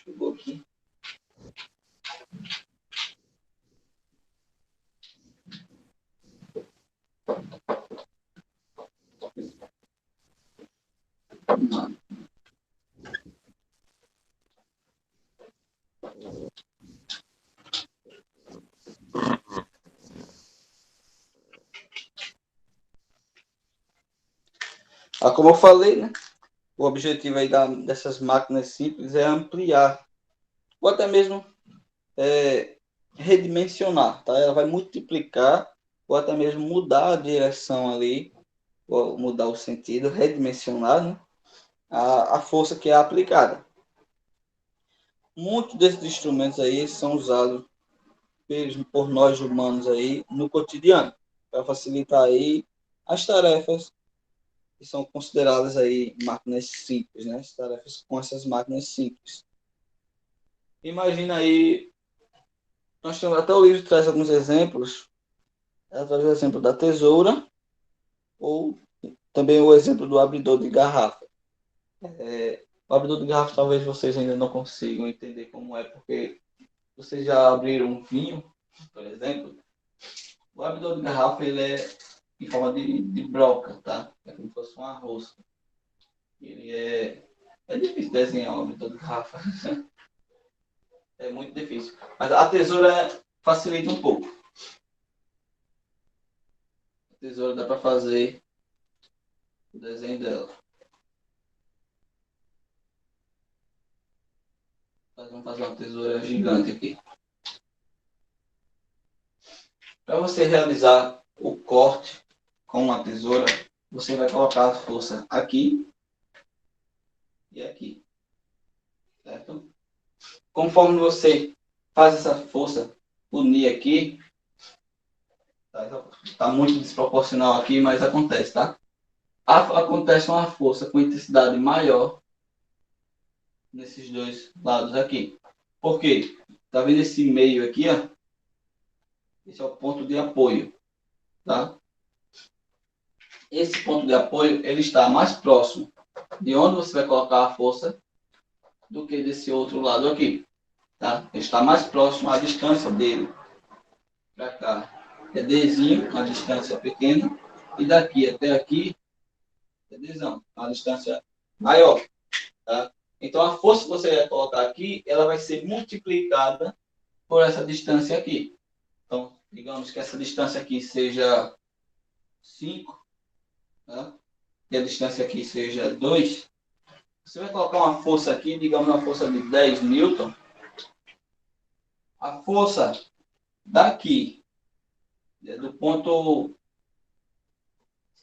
Chegou aqui. Como eu falei, né? O objetivo aí dessas máquinas simples é ampliar, ou até mesmo redimensionar, tá? Ela vai multiplicar, ou até mesmo mudar a direção ali, ou mudar o sentido, redimensionar, né? A força que é aplicada. Muitos desses instrumentos aí são usados por nós humanos aí no cotidiano, para facilitar aí as tarefas que são consideradas aí máquinas simples, né? As tarefas com essas máquinas simples. Imagina aí, nós temos até o livro que traz alguns exemplos, traz o exemplo da tesoura, ou também o exemplo do abridor de garrafa. O abridor de garrafa talvez vocês ainda não consigam entender como é, porque vocês já abriram um vinho, por exemplo. O abridor de garrafa ele é em forma de broca, tá? É como se fosse uma rosca. Ele é difícil desenhar um abridor de garrafa. É muito difícil. Mas a tesoura facilita um pouco. A tesoura dá para fazer o desenho dela. Vamos fazer uma tesoura gigante aqui. Para você realizar o corte com uma tesoura, você vai colocar a força aqui e aqui. Certo? Conforme você faz essa força unir aqui, tá muito desproporcional aqui, mas acontece, tá? Acontece uma força com intensidade maior nesses dois lados aqui. Por quê? Tá vendo esse meio aqui, ó? Esse é o ponto de apoio, tá? Esse ponto de apoio, ele está mais próximo de onde você vai colocar a força do que desse outro lado aqui, tá? Ele está mais próximo à distância dele para cá. É Dzinho, uma distância pequena, e daqui até aqui é Dzão, uma distância maior, tá? Então, a força que você vai colocar aqui, ela vai ser multiplicada por essa distância aqui. Então, digamos que essa distância aqui seja 5, tá? E a distância aqui seja 2. Você vai colocar uma força aqui, digamos uma força de 10 newton. A força daqui, do ponto,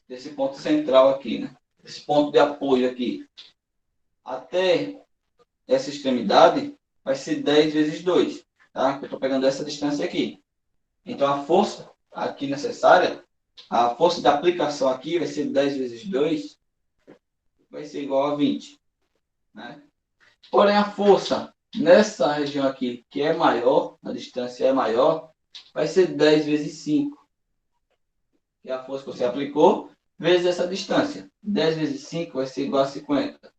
desse ponto central aqui, né? Esse ponto de apoio aqui, até essa extremidade, vai ser 10 vezes 2, tá? Eu estou pegando essa distância aqui. Então, a força aqui necessária, a força de aplicação aqui vai ser 10 vezes 2, vai ser igual a 20. Né? Porém, a força nessa região aqui, que é maior, a distância é maior, vai ser 10 vezes 5. Que é a força que você aplicou, vezes essa distância. 10 vezes 5 vai ser igual a 50.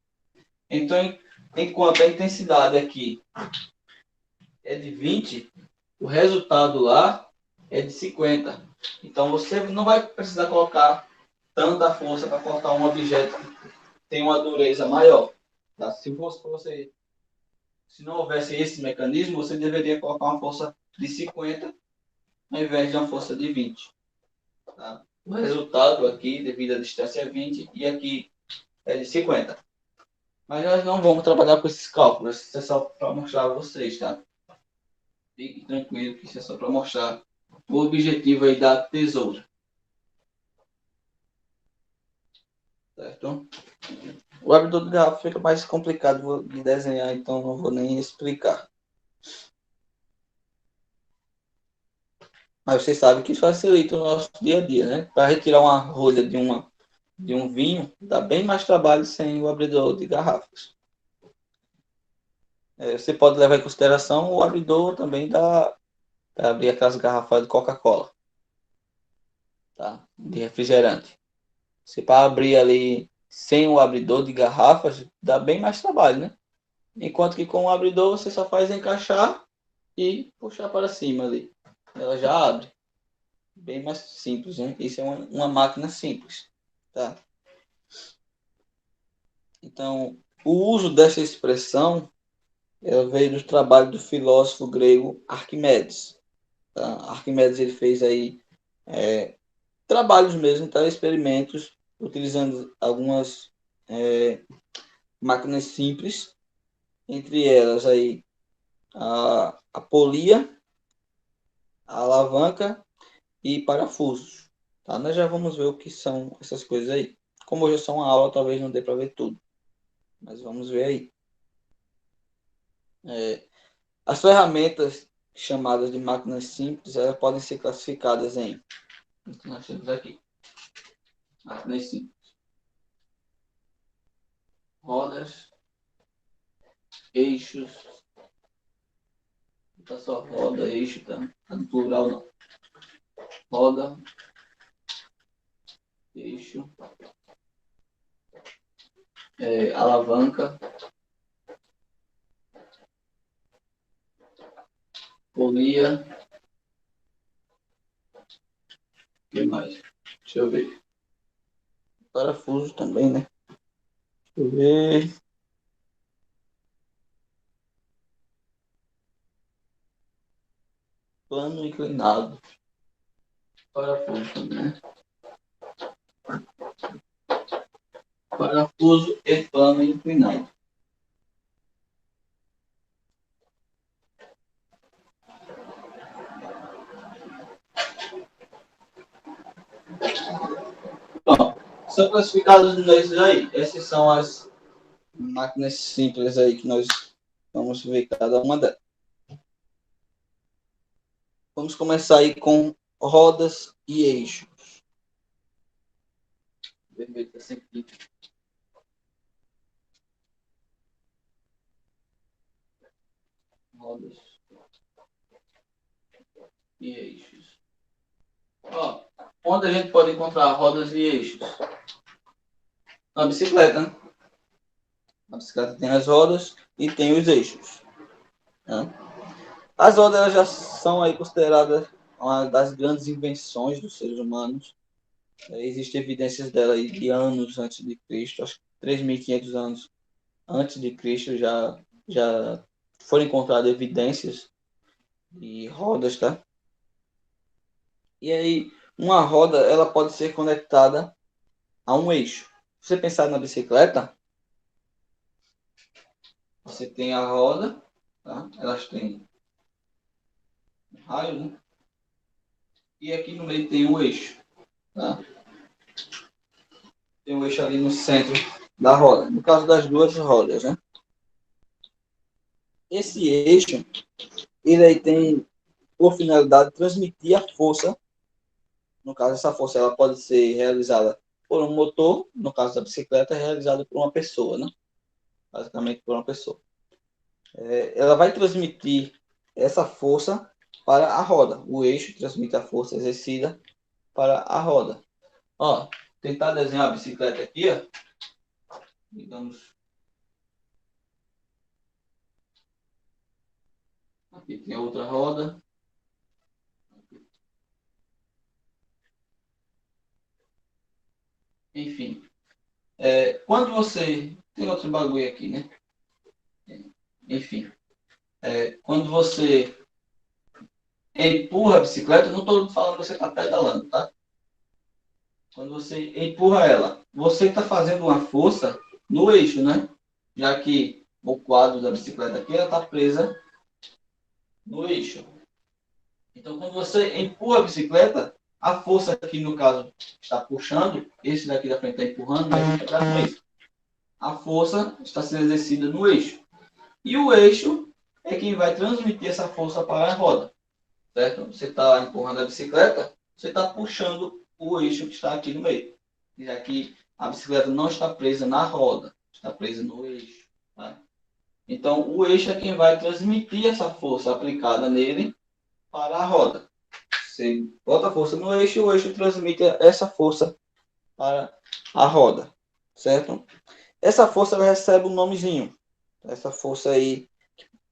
Então, enquanto a intensidade aqui é de 20, o resultado lá é de 50. Então, você não vai precisar colocar tanta força para cortar um objeto que tem uma dureza maior. Tá? Se não houvesse esse mecanismo, você deveria colocar uma força de 50 ao invés de uma força de 20. Tá? O resultado aqui, devido à distância, é 20 e aqui é de 50. Mas nós não vamos trabalhar com esses cálculos, isso é só para mostrar a vocês, tá? Fique tranquilo que isso é só para mostrar o objetivo aí da tesoura. Certo? O abridor de garrafa fica mais complicado de desenhar, então não vou nem explicar. Mas vocês sabem que isso facilita o nosso dia a dia, né? Para retirar uma rolha de um vinho, dá bem mais trabalho sem o abridor de garrafas. Você pode levar em consideração o abridor também para abrir aquelas garrafas de Coca-Cola, tá? De refrigerante. Se para abrir ali sem o abridor de garrafas, dá bem mais trabalho, né? Enquanto que com o abridor você só faz encaixar e puxar para cima ali. Ela já abre. Bem mais simples, né? Isso é uma máquina simples, tá? Então, o uso dessa expressão ela veio do trabalho do filósofo grego Arquimedes. Tá? Arquimedes ele fez aí trabalhos mesmo, tá? Experimentos, utilizando algumas máquinas simples, entre elas aí a polia, a alavanca e parafusos. Tá? Nós já vamos ver o que são essas coisas aí. Como hoje é só uma aula, talvez não dê para ver tudo, mas vamos ver aí. As ferramentas chamadas de máquinas simples, elas podem ser classificadas em, nós temos aqui, máquinas simples, rodas, eixos, não tá só roda, eixo, tá no plural não. Roda, eixo, alavanca, polia, o que mais? Deixa eu ver. Parafuso também, né? Deixa eu ver. Plano inclinado. Parafuso também, né? Parafuso e plano inclinado. Bom, são classificados nesses aí. Essas são as máquinas simples aí que nós vamos ver cada uma delas. Vamos começar aí com rodas e eixos. Vermelho tá sempre. Rodas e eixos. Ó, onde a gente pode encontrar rodas e eixos? Na bicicleta, né? A bicicleta tem as rodas e tem os eixos. Né? As rodas elas já são aí consideradas uma das grandes invenções dos seres humanos. Existem evidências dela aí de anos antes de Cristo, acho que 3.500 anos antes de Cristo já foram encontradas evidências de rodas, tá? E aí, uma roda ela pode ser conectada a um eixo. Se você pensar na bicicleta, você tem a roda, tá? Elas têm um raio, né? E aqui no meio tem um eixo, tá? Tem um eixo ali no centro da roda, no caso das duas rodas, né? Esse eixo, ele aí tem por finalidade transmitir a força. No caso, essa força ela pode ser realizada por um motor, no caso da bicicleta, é realizada por uma pessoa, né? Basicamente por uma pessoa. Ela vai transmitir essa força para a roda. O eixo transmite a força exercida para a roda. Ó, tentar desenhar a bicicleta aqui, ó. Digamos, aqui tem outra roda. Enfim, quando você... Tem outro bagulho aqui, né? Enfim, quando você empurra a bicicleta, não estou falando que você está pedalando, tá? Quando você empurra ela, você está fazendo uma força no eixo, né? Já que o quadro da bicicleta aqui está presa no eixo. Então, quando você empurra a bicicleta, a força aqui, no caso, está puxando, esse daqui da frente está empurrando, mas está com isso. A força está sendo exercida no eixo. E o eixo é quem vai transmitir essa força para a roda. Certo? Você está empurrando a bicicleta, você está puxando o eixo que está aqui no meio. Já que a bicicleta não está presa na roda, está presa no eixo. Tá? Então, o eixo é quem vai transmitir essa força aplicada nele para a roda. Você bota a força no eixo e o eixo transmite essa força para a roda. Certo? Essa força ela recebe um nomezinho. Essa força aí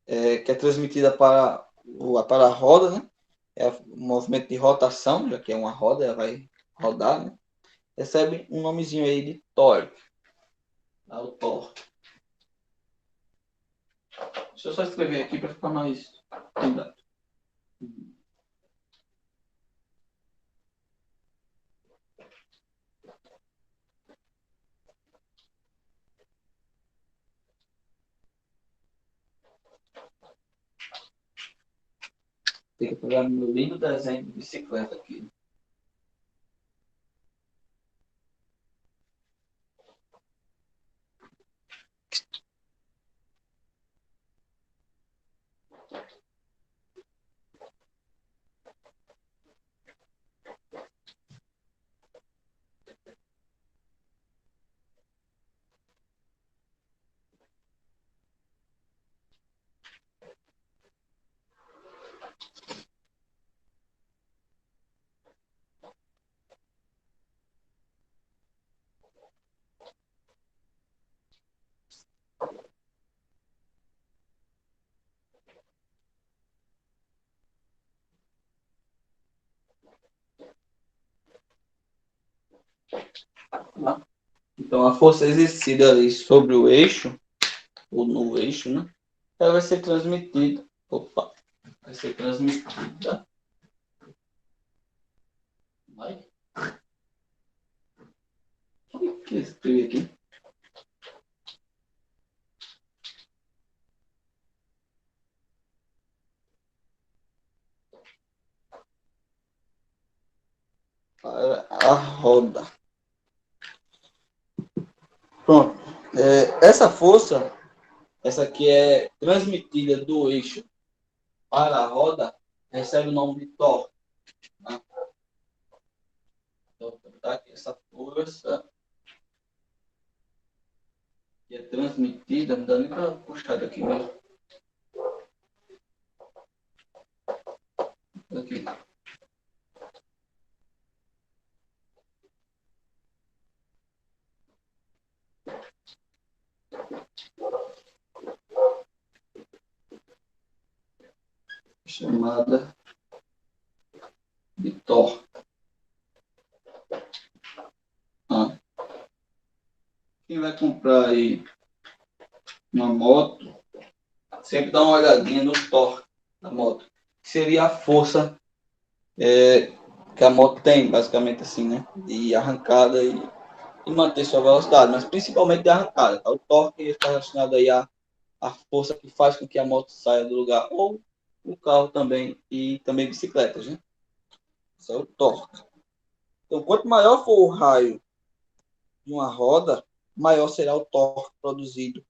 que é transmitida para a roda, né? É o movimento de rotação, já que é uma roda, ela vai rodar, né? Recebe um nomezinho aí de torque. Tá? O torque. Deixa eu só escrever aqui para ficar mais cuidado. Tem que pegar meu lindo desenho de bicicleta aqui. Tá? Então, a força exercida ali sobre o eixo, ou no eixo, né? Ela vai ser transmitida. Opa! Vai ser transmitida. Vai. O que eu escrevi aqui? Para a roda. Pronto. Essa força, essa aqui é transmitida do eixo para a roda, recebe o nome de torque. Né? Então, tá aqui essa força que é transmitida, não dá nem para puxar daqui mesmo. Aqui. Chamada de torque. Ah. Quem vai comprar aí uma moto, sempre dá uma olhadinha no torque da moto. Que seria a força que a moto tem, basicamente assim, né? De arrancada e manter sua velocidade, mas principalmente de arrancada. Tá? O torque está relacionado aí à força que faz com que a moto saia do lugar, ou o carro também, e também bicicletas, né? Isso é o torque. Então, quanto maior for o raio de uma roda, maior será o torque produzido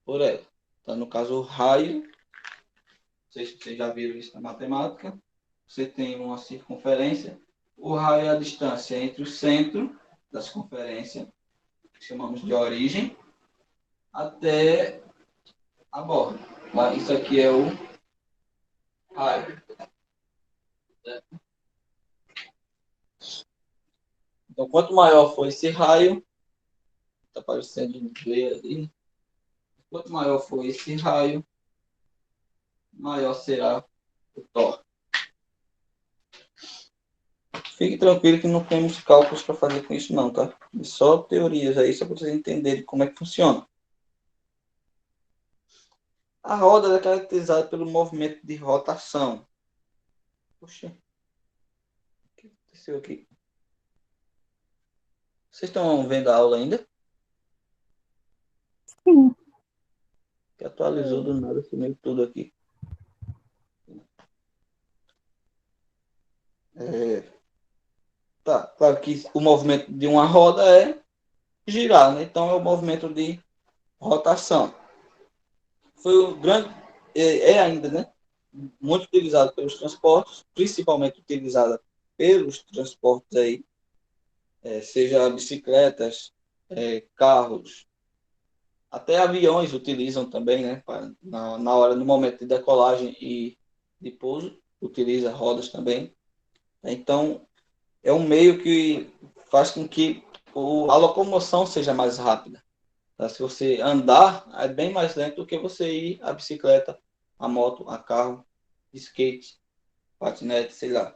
por ela. Então, no caso, o raio, não sei se vocês já viram isso na matemática, você tem uma circunferência, o raio é a distância entre o centro da circunferência, que chamamos de origem, até a borda. Isso aqui é o raio. Então, quanto maior for esse raio, está aparecendo um V ali, quanto maior for esse raio, maior será o torque. Fique tranquilo que não temos cálculos para fazer com isso não, tá? É só teorias aí, só para vocês entenderem como é que funciona. A roda é caracterizada pelo movimento de rotação. Puxa, o que aconteceu aqui? Vocês estão vendo a aula ainda? Sim. Que atualizou do nada, sumiu tudo aqui. Tá, claro que o movimento de uma roda é girar, né? Então é o movimento de rotação. Foi o grande, ainda, né? Muito utilizado pelos transportes, principalmente utilizada pelos transportes aí, seja bicicletas, carros, até aviões utilizam também, né? Na hora, no momento de decolagem e de pouso, utiliza rodas também. Então, é um meio que faz com que a locomoção seja mais rápida. Tá? Se você andar, é bem mais lento do que você ir a bicicleta, a moto, a carro, skate, patinete, sei lá.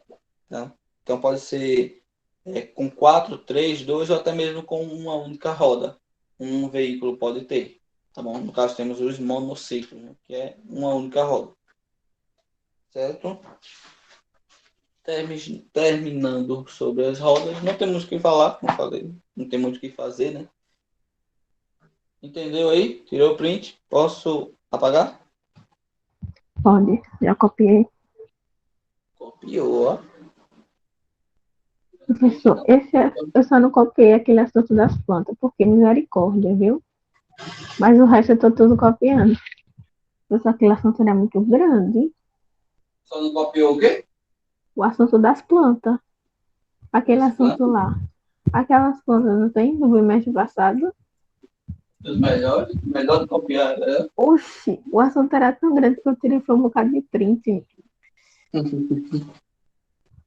Tá? Então pode ser com 4, 3, 2 ou até mesmo com uma única roda. Um veículo pode ter. Tá bom? No caso temos os monociclos, né? Que é uma única roda. Certo? Terminando sobre as rodas, não temos o que falar, como falei, não tem muito o que fazer, né? Entendeu aí? Tirou o print? Posso apagar? Pode, já copiei. Copiou, ó. Print Professor, não. eu só não copiei aquele assunto das plantas, porque misericórdia, viu? Mas o resto eu tô tudo copiando. Só aquele assunto era muito grande. Só não copiou o quê? O assunto das plantas. Aquele Das assunto plantas, lá. Aquelas plantas, não tem? No bimestre passado? dos melhores. Melhor de copiar, né? Oxi, o assunto era tão grande que eu tirei foi um bocado de print.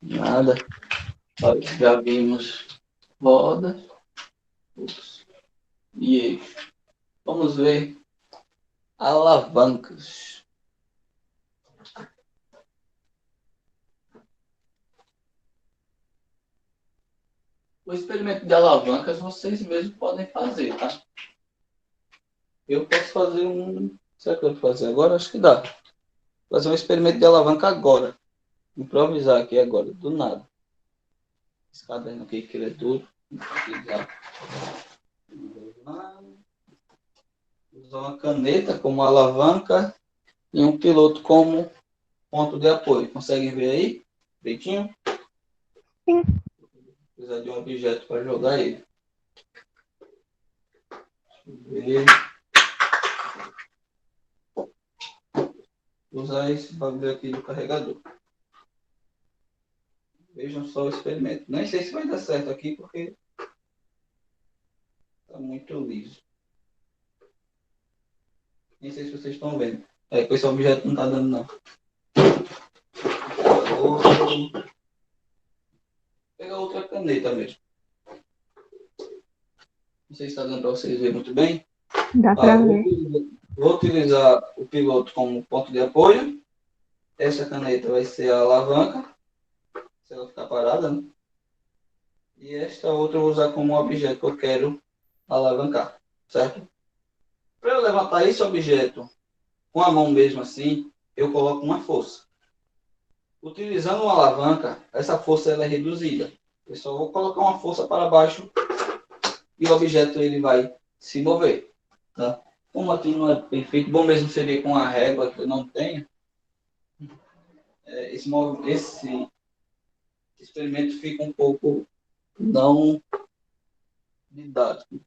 Nada. Olha, já vimos rodas e eixo. Vamos ver alavancas. O experimento de alavancas vocês mesmos podem fazer, tá? Eu posso fazer um. Será que eu vou fazer agora? Acho que dá. Fazer um experimento de alavanca agora. Improvisar aqui agora, do nada. Esse caderno aqui que ele é duro. Usar uma caneta como alavanca e um piloto como ponto de apoio. Conseguem ver aí? Direitinho? Sim. Precisar de um objeto para jogar ele. Usar esse bagulho aqui do carregador. Vejam só o experimento. Nem sei se vai dar certo aqui porque está muito liso. Nem sei se vocês estão vendo. Com esse objeto não está dando não. Vou pegar outra caneta mesmo. Não sei se está dando para vocês verem muito bem. Dá Tá, pra ver. vou utilizar o piloto como ponto de apoio. Essa caneta vai ser a alavanca, se ela ficar parada, né? E esta outra eu vou usar como objeto que eu quero alavancar, certo? Para eu levantar esse objeto com a mão mesmo assim, eu coloco uma força. Utilizando uma alavanca, essa força ela é reduzida. Eu só vou colocar uma força para baixo e o objeto ele vai se mover, tá? Como aqui não é perfeito, bom mesmo seria com a régua que eu não tenho. Esse experimento fica um pouco não didático.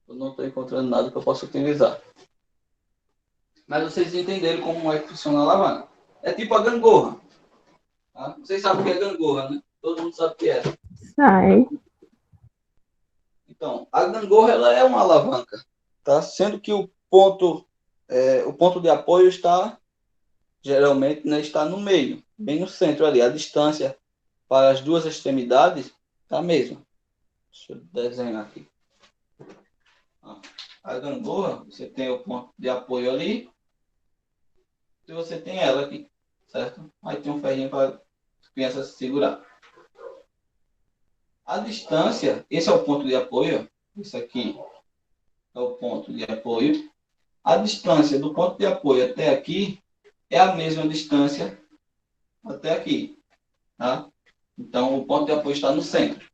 Eu não estou encontrando nada que eu possa utilizar. Mas vocês entenderam como é que funciona a alavanca. É tipo a gangorra. Tá? Vocês sabem o que é gangorra, né? Todo mundo sabe o que é. Sai. Então, a gangorra ela é uma alavanca, tá? Sendo que o ponto de apoio está, geralmente, né, está no meio, bem no centro ali. A distância para as duas extremidades está a mesma. Deixa eu desenhar aqui. A gangorra, você tem o ponto de apoio ali, e você tem ela aqui, certo? Aí tem um ferrinho para as crianças se segurar. A distância, esse é o ponto de apoio, isso aqui é o ponto de apoio. A distância do ponto de apoio até aqui é a mesma distância até aqui, tá? Então, o ponto de apoio está no centro.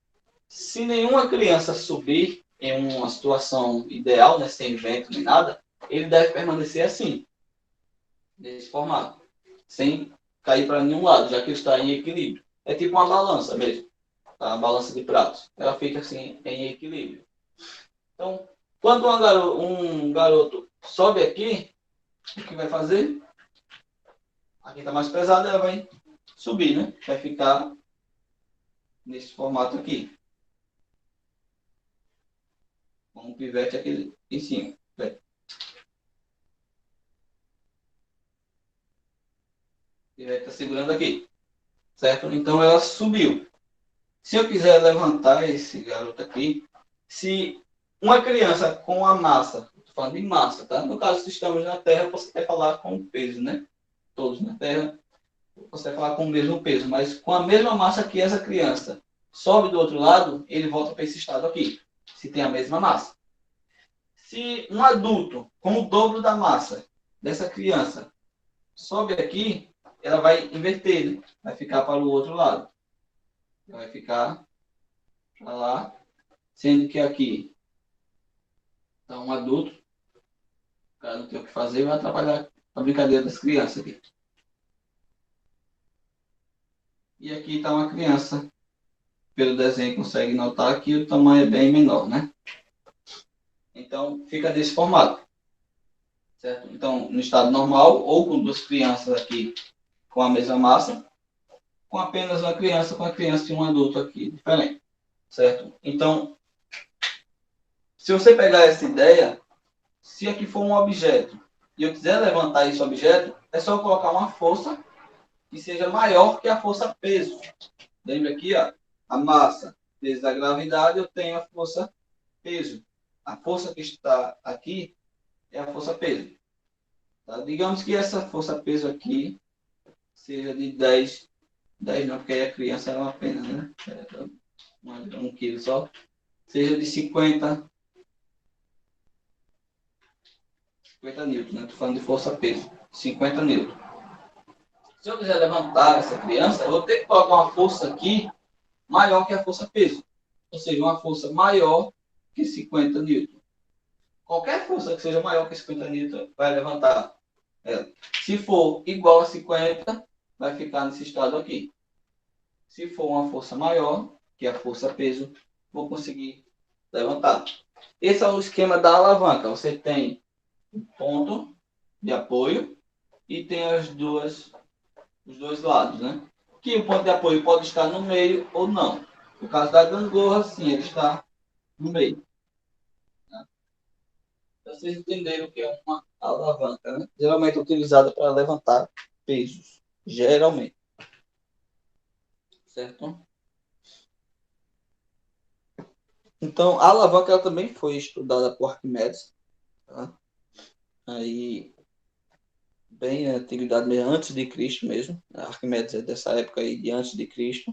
Se nenhuma criança subir em uma situação ideal, né, sem vento nem nada, ele deve permanecer assim, nesse formato, sem cair para nenhum lado, já que ele está em equilíbrio. É tipo uma balança mesmo, tá? A balança de pratos. Ela fica assim em equilíbrio. Então, quando um garoto sobe aqui, o que vai fazer? Aqui está mais pesado, ela vai subir, né? Vai ficar nesse formato aqui. Com um pivete aqui em cima. O pivete está segurando aqui. Certo? Então ela subiu. Se eu quiser levantar esse garoto aqui, se uma criança com a massa, estou falando de massa, tá? No caso, se estamos na Terra, você quer falar com o peso, né? Todos na Terra, você vai falar com o mesmo peso, mas com a mesma massa que essa criança sobe do outro lado, ele volta para esse estado aqui, se tem a mesma massa. Se um adulto com o dobro da massa dessa criança sobe aqui, ela vai inverter, né? Vai ficar para o outro lado. Vai ficar para lá, sendo que aqui está um adulto, o cara não tem o que fazer, vai atrapalhar a brincadeira das crianças aqui. E aqui está uma criança. Pelo desenho consegue notar que o tamanho é bem menor, né? Então, fica desse formato. Certo? Então, no estado normal, ou com duas crianças aqui com a mesma massa, com apenas uma criança, com a criança e um adulto aqui, diferente. Certo? Então, se você pegar essa ideia, se aqui for um objeto, e eu quiser levantar esse objeto, é só colocar uma força que seja maior que a força peso. Lembra aqui, ó, a massa vezes a gravidade, eu tenho a força peso. A força que está aqui é a força peso. Tá? Digamos que essa força peso aqui seja de 10 não, porque aí a criança é uma pena, né? Um quilo só. Seja de 50 newtons, né? Estou falando de força peso. 50 newtons. Se eu quiser levantar essa criança, eu vou ter que colocar uma força aqui maior que a força peso. Ou seja, uma força maior que 50 newtons. Qualquer força que seja maior que 50 newtons vai levantar ela. Se for igual a 50, vai ficar nesse estado aqui. Se for uma força maior, que é a força peso, vou conseguir levantar. Esse é o esquema da alavanca. Você tem um ponto de apoio e tem os dois lados, né? Que o ponto de apoio pode estar no meio ou não. No caso da gangorra, sim, ele está no meio. Vocês entenderam o que é uma alavanca, né? Geralmente é utilizada para levantar pesos. Geralmente. Certo? Então, a alavanca ela também foi estudada por Arquimedes. Tá? Aí, bem na antiguidade mesmo, antes de Cristo mesmo. Arquimedes é dessa época aí, de antes de Cristo.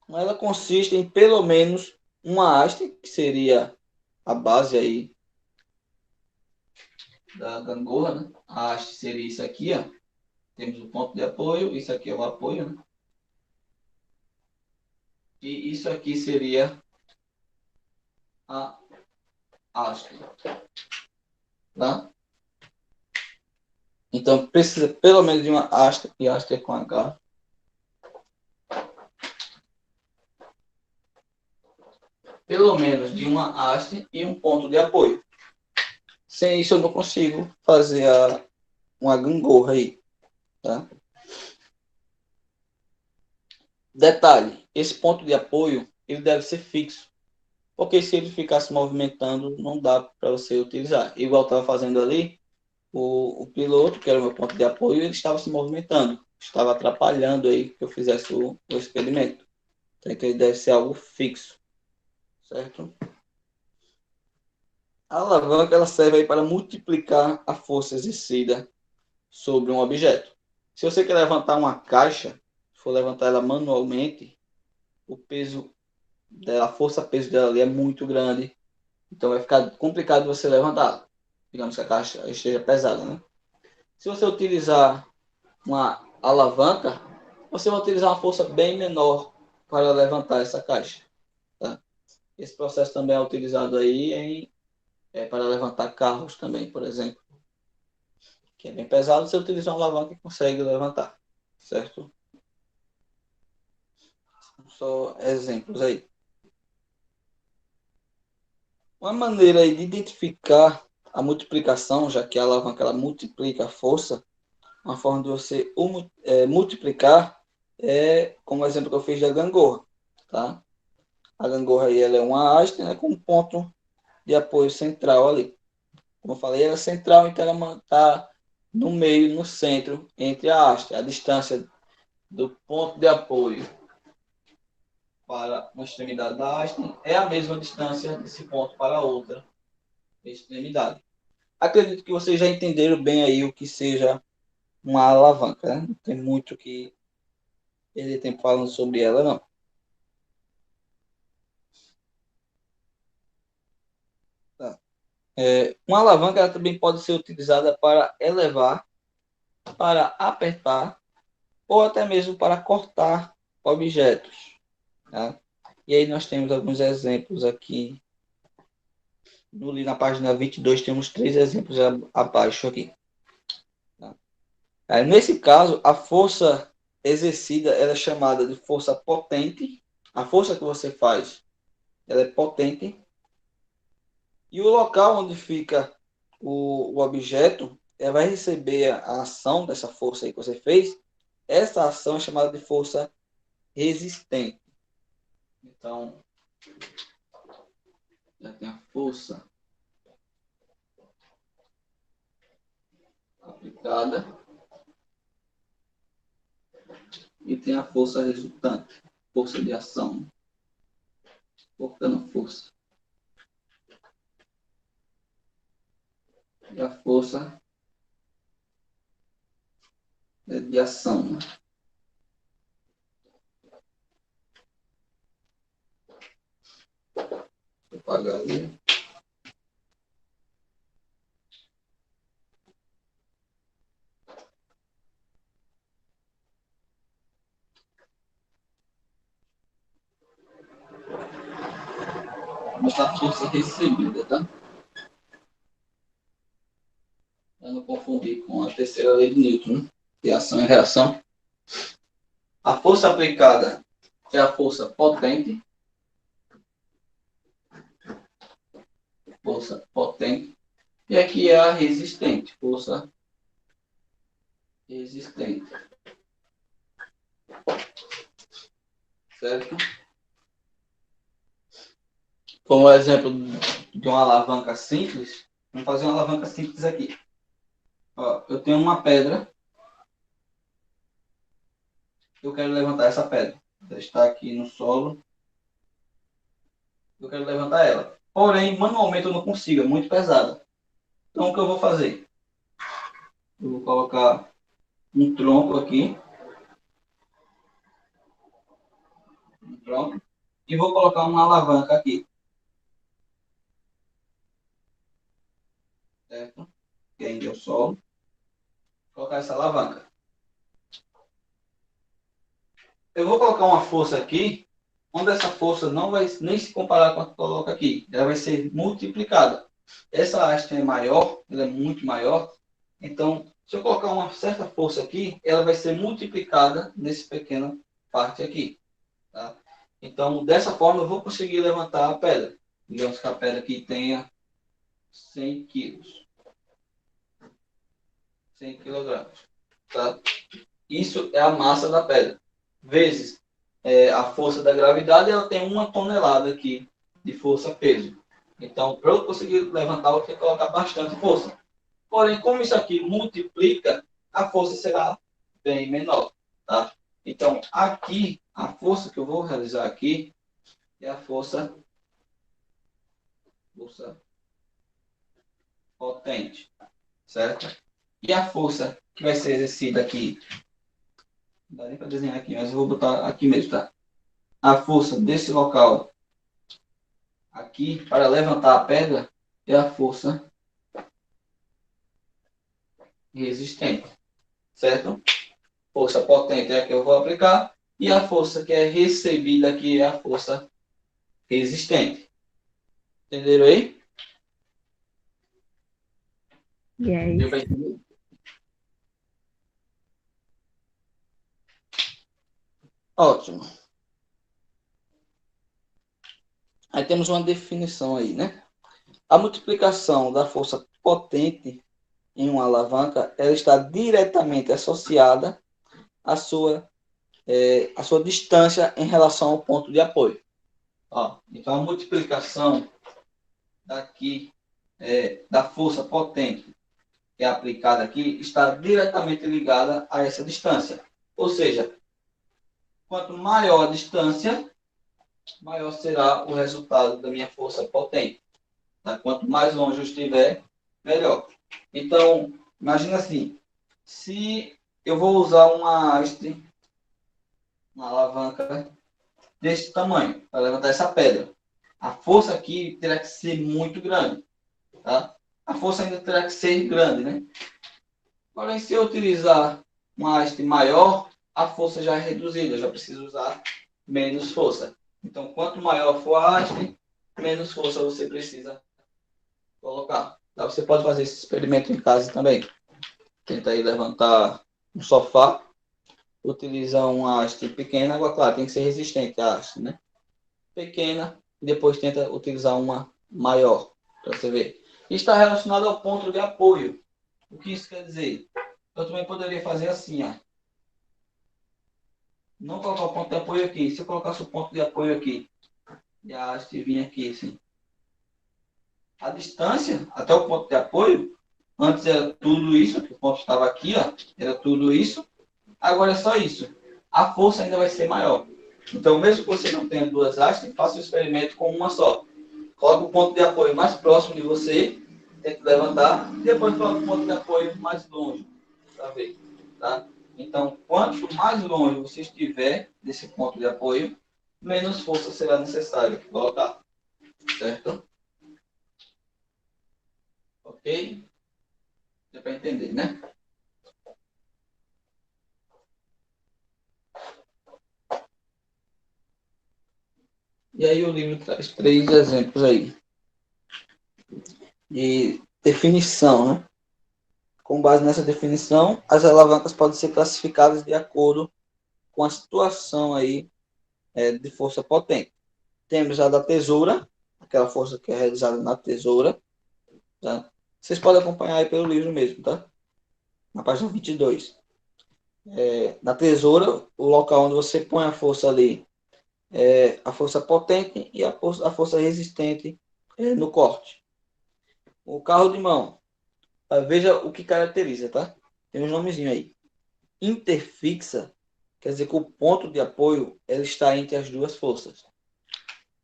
Ela consiste em pelo menos uma haste, que seria a base aí da gangorra, né? A haste seria isso aqui, ó. Temos o ponto de apoio, isso aqui é o apoio, né? E isso aqui seria a haste, tá? Então precisa pelo menos de uma haste, e haste é com H. Pelo menos de uma haste e um ponto de apoio. Sem isso eu não consigo fazer uma gangorra aí, tá? Detalhe, esse ponto de apoio ele deve ser fixo, porque se ele ficar se movimentando não dá para você utilizar. Igual estava fazendo ali, o piloto, que era o meu ponto de apoio, ele estava se movimentando, estava atrapalhando aí que eu fizesse o experimento. Então ele deve ser algo fixo, certo? A alavanca ela serve aí para multiplicar a força exercida sobre um objeto. Se você quer levantar uma caixa, for levantar ela manualmente, o peso dela, a força-peso dela ali é muito grande, então vai ficar complicado você levantar. Digamos que a caixa esteja pesada, né? Se você utilizar uma alavanca, você vai utilizar uma força bem menor para levantar essa caixa. Tá? Esse processo também é utilizado aí para levantar carros também, por exemplo, que é bem pesado, você utiliza uma alavanca e consegue levantar, certo? Só exemplos aí. Uma maneira aí de identificar a multiplicação, já que a alavanca ela multiplica a força, uma forma de você multiplicar é como o exemplo que eu fiz da gangorra, tá? A gangorra aí ela é uma haste, né, com um ponto de apoio central ali. Como eu falei, ela é central, então ela está no meio, no centro, entre a haste. A distância do ponto de apoio para uma extremidade da haste é a mesma distância desse ponto para a outra extremidade. Acredito que vocês já entenderam bem aí o que seja uma alavanca, né? Não tem muito que perder tempo falando sobre ela, não. Tá. Uma alavanca ela também pode ser utilizada para elevar, para apertar ou até mesmo para cortar objetos. Tá? E aí nós temos alguns exemplos aqui. Na página 22 temos 3 exemplos abaixo aqui. Tá? Nesse caso, a força exercida ela é chamada de força potente. A força que você faz ela é potente. E o local onde fica o objeto vai receber a ação dessa força aí que você fez. Essa ação é chamada de força resistente. Então, já tem a força aplicada e tem a força resultante, força de ação, colocando força. E a força de ação. Vou apagar ali. Vou botar a força recebida, tá? Para não confundir com a terceira lei de Newton, né? De ação e reação. A força aplicada é a força potente. Força potente. E aqui é a resistente. Força resistente. Certo? Como exemplo de uma alavanca simples, vamos fazer uma alavanca simples aqui. Ó, eu tenho uma pedra. Eu quero levantar essa pedra. Ela está aqui no solo. Eu quero levantar ela. Porém, manualmente eu não consigo, é muito pesada. Então, o que eu vou fazer? Eu vou colocar um tronco aqui. Um tronco. E vou colocar uma alavanca aqui. Certo? Que ainda é o solo. Vou colocar essa alavanca. Eu vou colocar uma força aqui, onde essa força não vai nem se comparar com a que eu coloco aqui. Ela vai ser multiplicada. Essa haste é maior, ela é muito maior. Então, se eu colocar uma certa força aqui, ela vai ser multiplicada nesse pequena parte aqui. Tá? Então, dessa forma, eu vou conseguir levantar a pedra. Digamos que a pedra aqui tenha 100 quilos. 100 quilogramas. Tá? Isso é a massa da pedra. Vezes a força da gravidade, ela tem 1 tonelada aqui de força-peso. Então, para eu conseguir levantar, eu tenho que colocar bastante força. Porém, como isso aqui multiplica, a força será bem menor. Tá? Então, aqui, a força que eu vou realizar aqui é a força potente. Certo? E a força que vai ser exercida aqui, não dá nem para desenhar aqui, mas eu vou botar aqui mesmo, tá? A força desse local aqui para levantar a pedra é a força resistente, certo? Força potente é a que eu vou aplicar e a força que é recebida aqui é a força resistente. Entenderam aí? Yes. Deu para entender? Ótimo. Aí temos uma definição aí, né? A multiplicação da força potente em uma alavanca, ela está diretamente associada à sua distância em relação ao ponto de apoio. Ó, então, a multiplicação daqui da força potente que é aplicada aqui está diretamente ligada a essa distância. Ou seja, quanto maior a distância, maior será o resultado da minha força potente. Tá? Quanto mais longe eu estiver, melhor. Então, imagina assim, se eu vou usar uma haste, uma alavanca desse tamanho, para levantar essa pedra, a força aqui terá que ser muito grande. Tá? A força ainda terá que ser grande, né? Porém, se eu utilizar uma haste maior, a força já é reduzida, eu já preciso usar menos força. Então, quanto maior for a haste, menos força você precisa colocar. Tá? Você pode fazer esse experimento em casa também. Tenta aí levantar um sofá, utiliza uma haste pequena, agora claro, tem que ser resistente a haste, né? Pequena, e depois tenta utilizar uma maior, para você ver. Está relacionado ao ponto de apoio. O que isso quer dizer? Eu também poderia fazer assim, ó. Não colocar o ponto de apoio aqui. Se eu colocasse o ponto de apoio aqui, e a haste vir aqui, assim. A distância até o ponto de apoio, antes era tudo isso, que o ponto estava aqui, ó, era tudo isso. Agora é só isso. A força ainda vai ser maior. Então, mesmo que você não tenha duas hastes, faça o experimento com uma só. Coloque o ponto de apoio mais próximo de você, tente levantar, e depois coloque o ponto de apoio mais longe, para ver. Tá? Então, quanto mais longe você estiver desse ponto de apoio, menos força será necessário colocar. Certo? Ok? Deu para entender, né? E aí o livro traz 3 exemplos aí de definição, né? Com base nessa definição, as alavancas podem ser classificadas de acordo com a situação aí de força potente. Temos a da tesoura, aquela força que é realizada na tesoura, tá? Vocês podem acompanhar aí pelo livro mesmo, tá? Na página 22. Na tesoura, o local onde você põe a força ali é a força potente e a força resistente no corte. O carro de mão, veja o que caracteriza, tá? Tem uns nomezinhos aí. Interfixa, quer dizer que o ponto de apoio ele está entre as duas forças.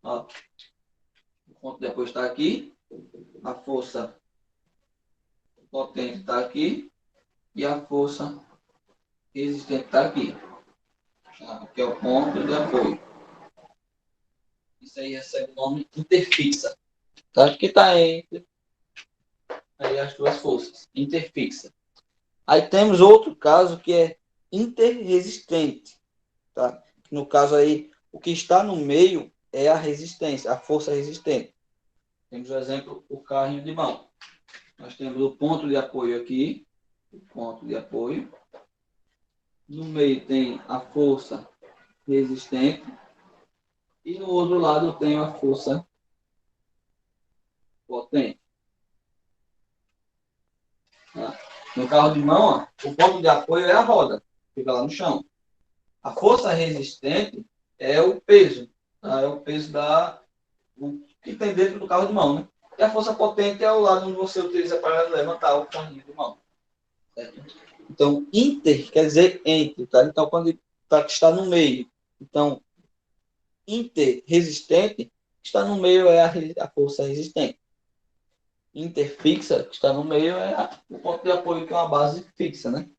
Ó, o ponto de apoio está aqui, a força potente está aqui e a força resistente está aqui. Tá? Que é o ponto de apoio. Isso aí recebe o nome interfixa. Tá? Que está entre aí as duas forças. Interfixa. Aí temos outro caso que é interresistente. Tá? No caso aí, o que está no meio é a resistência, a força resistente. Temos o exemplo, o carrinho de mão. Nós temos o ponto de apoio aqui, o ponto de apoio. No meio tem a força resistente. E no outro lado eu tenho a força potente. Tá? No carro de mão, ó, o ponto de apoio é a roda, fica lá no chão. A força resistente é o peso, tá? É o peso o que tem dentro do carro de mão, né? E a força potente é o lado onde você utiliza para levantar o carrinho de mão. Certo? Então, inter quer dizer entre, tá? Então, quando está no meio. Então, interresistente, está no meio é a força resistente. Interfixa, que está no meio, é o ponto de apoio, que é uma base fixa, né?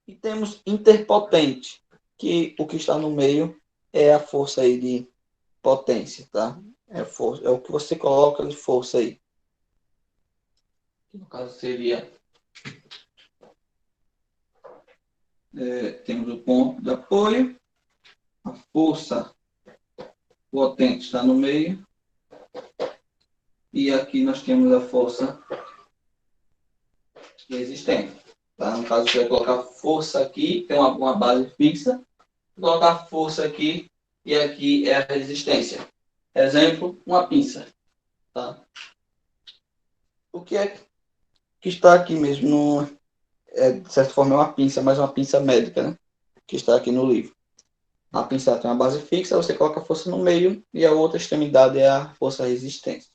E temos interpotente, que o que está no meio é a força aí de potência, tá? É o que você coloca de força aí. Que no caso seria temos o ponto de apoio, a força potente está no meio, e aqui nós temos a força resistente. Tá? No caso, você vai colocar força aqui, tem uma base fixa, colocar força aqui, e aqui é a resistência. Exemplo, uma pinça. Tá? O que é que está aqui mesmo? De certa forma, é uma pinça, mas uma pinça médica, né? Que está aqui no livro. A pinça tem uma base fixa, você coloca a força no meio e a outra extremidade é a força resistente.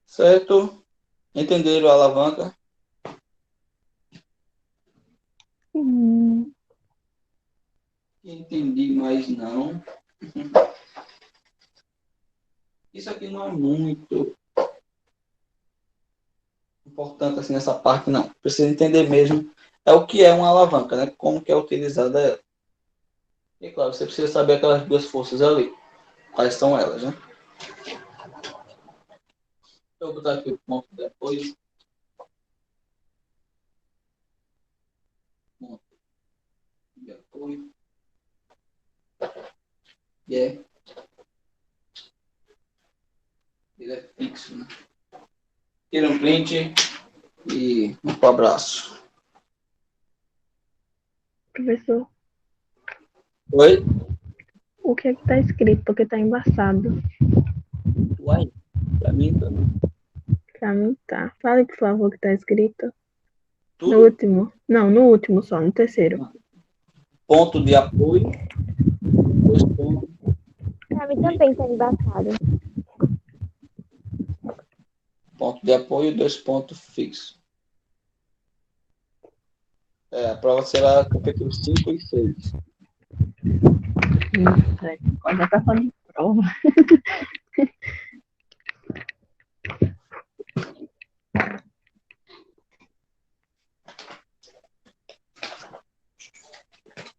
Certo? Entenderam a alavanca? Hum, Quem entendi mais não. Isso aqui não é muito importante assim nessa parte, não. Precisa entender mesmo é o que é uma alavanca, né? Como que é utilizada ela. E claro, você precisa saber aquelas duas forças ali. Quais são elas, né? Eu vou botar aqui o ponto de apoio. Ponto de apoio. E é. Ele é fixo, né? Tira um print e um abraço. Professor, Oi? o que é que tá escrito? Porque tá embaçado. Uai, pra mim também. Pra mim tá. Fale, por favor, o que tá escrito. No Tudo. último. Não, no último só, no terceiro. Ponto de apoio. Dois pontos. Pra mim também tá embaçado. Ponto de apoio, dois pontos fixos. É, a prova será capítulo 5 e 6. Já tá falando de prova.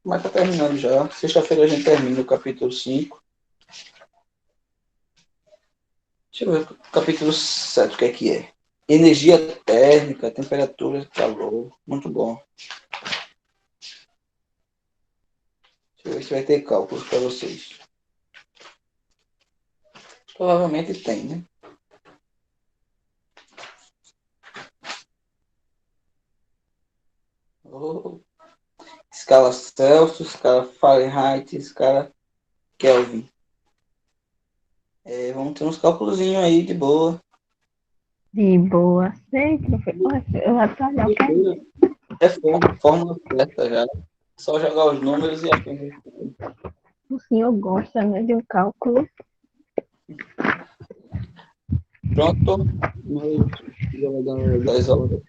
Mas tá terminando já. Sexta-feira a gente termina o capítulo 5. Deixa eu ver o capítulo 7, o que é? Energia térmica, temperatura, calor. Muito bom. Deixa eu ver se vai ter cálculos para vocês. Provavelmente tem, né? Oh. Escala Celsius, escala Fahrenheit, escala Kelvin. Vamos ter uns cálculos aí de boa. De boa. Sei, professor. Eu vou atrasar o que É fórmula certa já. Só jogar os números e aprender. o senhor gosta, né, de um cálculo. Pronto. Mas já vai dando 10 horas.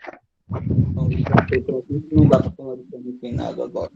Então, não dá para falar de nada agora.